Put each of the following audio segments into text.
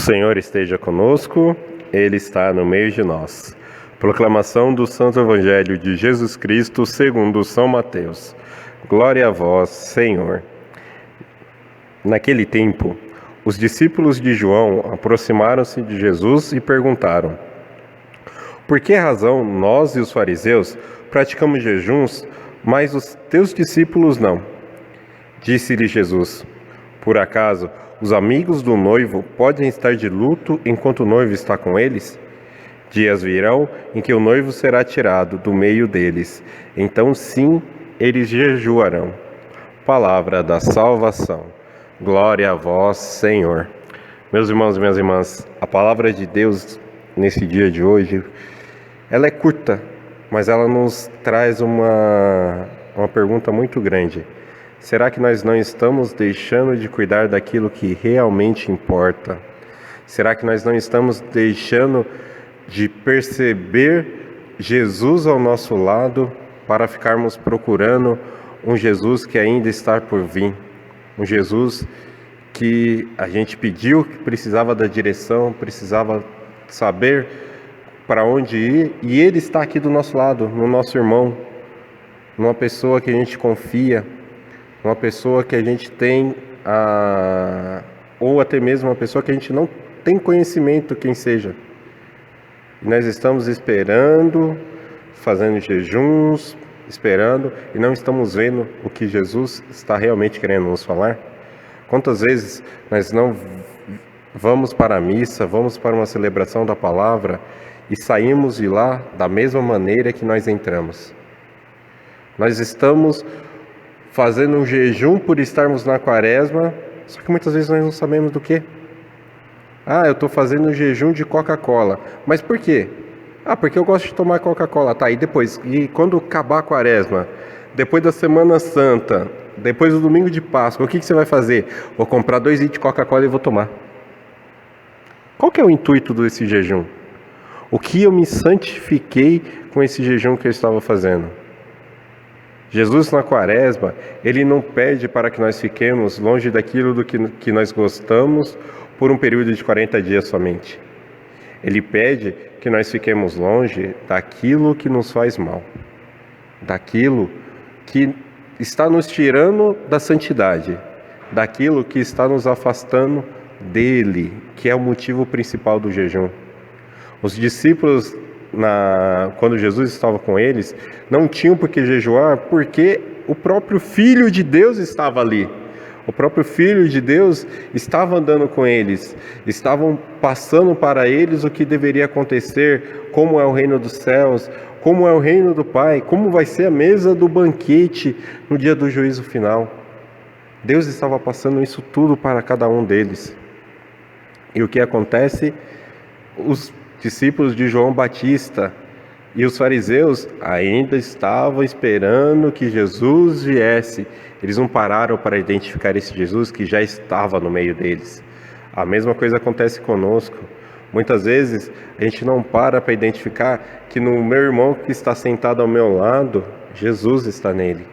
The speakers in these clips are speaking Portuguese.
O Senhor esteja conosco, Ele está no meio de nós. Proclamação do Santo Evangelho de Jesus Cristo segundo São Mateus. Glória a vós, Senhor. Naquele tempo, os discípulos de João aproximaram-se de Jesus e perguntaram: por que razão nós e os fariseus praticamos jejuns, mas os teus discípulos não? Disse-lhe Jesus: por acaso os amigos do noivo podem estar de luto enquanto o noivo está com eles? Dias virão em que o noivo será tirado do meio deles. Então sim, eles jejuarão. Palavra da salvação. Glória a vós, Senhor. Meus irmãos e minhas irmãs, a palavra de Deus nesse dia de hoje, ela é curta, mas ela nos traz uma pergunta muito grande. Será que nós não estamos deixando de cuidar daquilo que realmente importa? Será que nós não estamos deixando de perceber Jesus ao nosso lado para ficarmos procurando um Jesus que ainda está por vir? Um Jesus que a gente pediu, que precisava da direção, precisava saber para onde ir, e Ele está aqui do nosso lado, no nosso irmão, numa pessoa que a gente confia, uma pessoa que a gente tem, ou até mesmo uma pessoa que a gente não tem conhecimento, quem seja. E nós estamos esperando, fazendo jejuns, esperando, e não estamos vendo o que Jesus está realmente querendo nos falar. Quantas vezes nós não vamos para a missa, vamos para uma celebração da palavra e saímos de lá da mesma maneira que nós entramos? Nós estamos fazendo um jejum por estarmos na quaresma, só que muitas vezes nós não sabemos do que. Eu estou fazendo um jejum de Coca-Cola. Mas por quê? Porque eu gosto de tomar Coca-Cola. Tá, e depois? E quando acabar a quaresma? Depois da Semana Santa? Depois do domingo de Páscoa? O que você vai fazer? Vou comprar 2 litros de Coca-Cola e vou tomar. Qual que é o intuito desse jejum? O que eu me santifiquei com esse jejum que eu estava fazendo? Jesus na quaresma, Ele não pede para que nós fiquemos longe daquilo do que nós gostamos por um período de 40 dias somente. Ele pede que nós fiquemos longe daquilo que nos faz mal, daquilo que está nos tirando da santidade, daquilo que está nos afastando dele, que é o motivo principal do jejum. Os discípulos, quando Jesus estava com eles, não tinham por que jejuar, porque o próprio Filho de Deus estava ali. O próprio Filho de Deus estava andando com eles, estavam passando para eles o que deveria acontecer, como é o reino dos céus, como é o reino do Pai, como vai ser a mesa do banquete no dia do juízo final. Deus estava passando isso tudo para cada um deles. E o que acontece? Os discípulos de João Batista e os fariseus ainda estavam esperando que Jesus viesse. Eles não pararam para identificar esse Jesus que já estava no meio deles. A mesma coisa acontece conosco. Muitas vezes a gente não para identificar que no meu irmão que está sentado ao meu lado, Jesus está nele.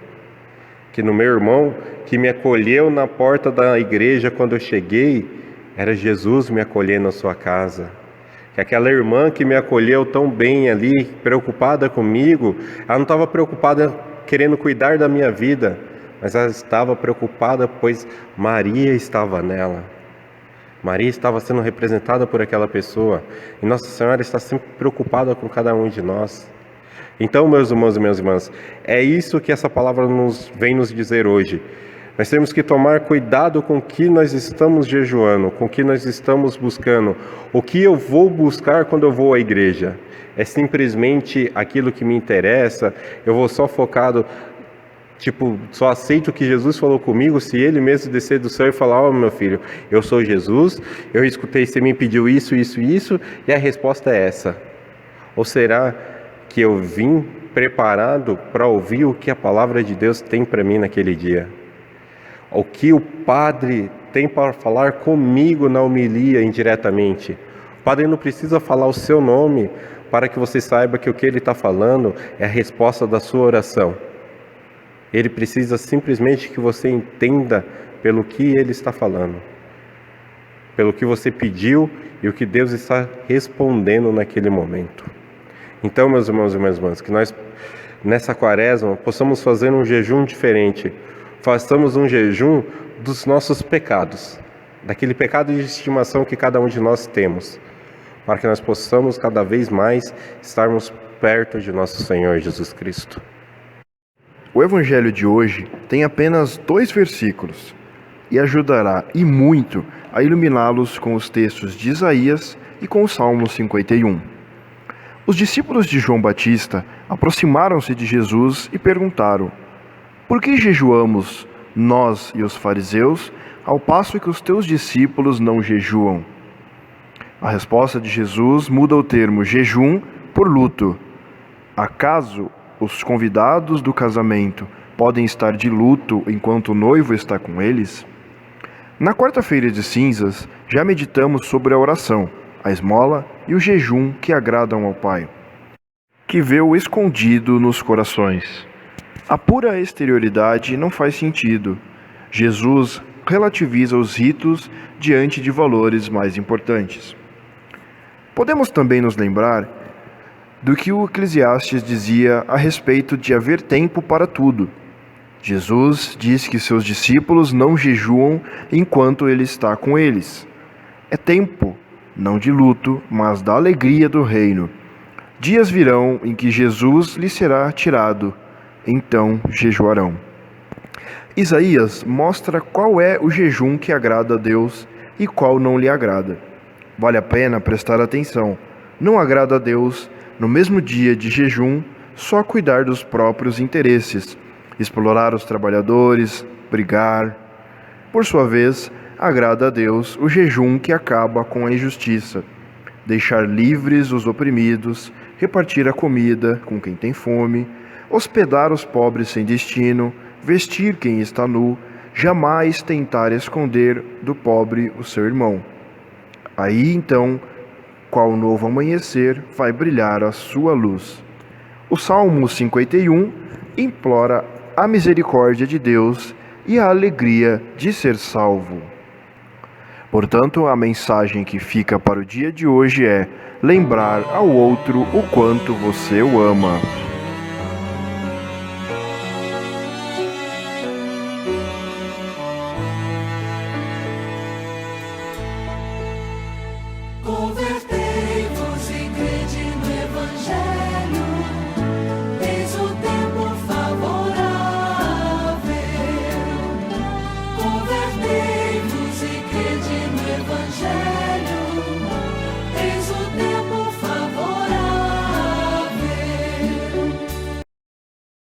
Que no meu irmão que me acolheu na porta da igreja quando eu cheguei, era Jesus me acolhendo na sua casa. Que aquela irmã que me acolheu tão bem ali, preocupada comigo, ela não estava preocupada querendo cuidar da minha vida, mas ela estava preocupada, pois Maria estava nela. Maria estava sendo representada por aquela pessoa, e Nossa Senhora está sempre preocupada com cada um de nós. Então, meus irmãos e minhas irmãs, é isso que essa palavra vem nos dizer hoje. Nós temos que tomar cuidado com o que nós estamos jejuando, com o que nós estamos buscando. O que eu vou buscar quando eu vou à igreja? É simplesmente aquilo que me interessa? Eu vou só focado, só aceito o que Jesus falou comigo se Ele mesmo descer do céu e falar: meu filho, eu sou Jesus, eu escutei, você me pediu isso, isso, isso, e a resposta é essa. Ou será que eu vim preparado para ouvir o que a palavra de Deus tem para mim naquele dia? O que o padre tem para falar comigo na homilia indiretamente? O padre não precisa falar o seu nome para que você saiba que o que ele está falando é a resposta da sua oração. Ele precisa simplesmente que você entenda pelo que ele está falando. pelo que você pediu e o que Deus está respondendo naquele momento. Então, meus irmãos e minhas irmãs, que nós, nessa quaresma, possamos fazer um jejum diferente. Façamos um jejum dos nossos pecados, daquele pecado de estimação que cada um de nós temos, para que nós possamos cada vez mais estarmos perto de nosso Senhor Jesus Cristo. O Evangelho de hoje tem apenas 2 versículos e ajudará e muito a iluminá-los com os textos de Isaías e com o Salmo 51. Os discípulos de João Batista aproximaram-se de Jesus e perguntaram: por que jejuamos nós e os fariseus, ao passo que os teus discípulos não jejuam? A resposta de Jesus muda o termo jejum por luto. Acaso os convidados do casamento podem estar de luto enquanto o noivo está com eles? Na quarta-feira de cinzas, já meditamos sobre a oração, a esmola e o jejum que agradam ao Pai, que vê o escondido nos corações. A pura exterioridade não faz sentido. Jesus relativiza os ritos diante de valores mais importantes. Podemos também nos lembrar do que o Eclesiastes dizia a respeito de haver tempo para tudo. Jesus diz que seus discípulos não jejuam enquanto ele está com eles. É tempo, não de luto, mas da alegria do reino. Dias virão em que Jesus lhes será tirado, então jejuarão. Isaías mostra qual é o jejum que agrada a Deus e qual não lhe agrada. Vale a pena prestar atenção. Não agrada a Deus, no mesmo dia de jejum, só cuidar dos próprios interesses, explorar os trabalhadores, brigar. Por sua vez, agrada a Deus o jejum que acaba com a injustiça, deixar livres os oprimidos, repartir a comida com quem tem fome, hospedar os pobres sem destino, vestir quem está nu, jamais tentar esconder do pobre o seu irmão. Aí então, qual novo amanhecer vai brilhar a sua luz. O Salmo 51 implora a misericórdia de Deus e a alegria de ser salvo. Portanto, a mensagem que fica para o dia de hoje é lembrar ao outro o quanto você o ama. Convertei-vos e crede no Evangelho, eis o tempo favorável. Convertei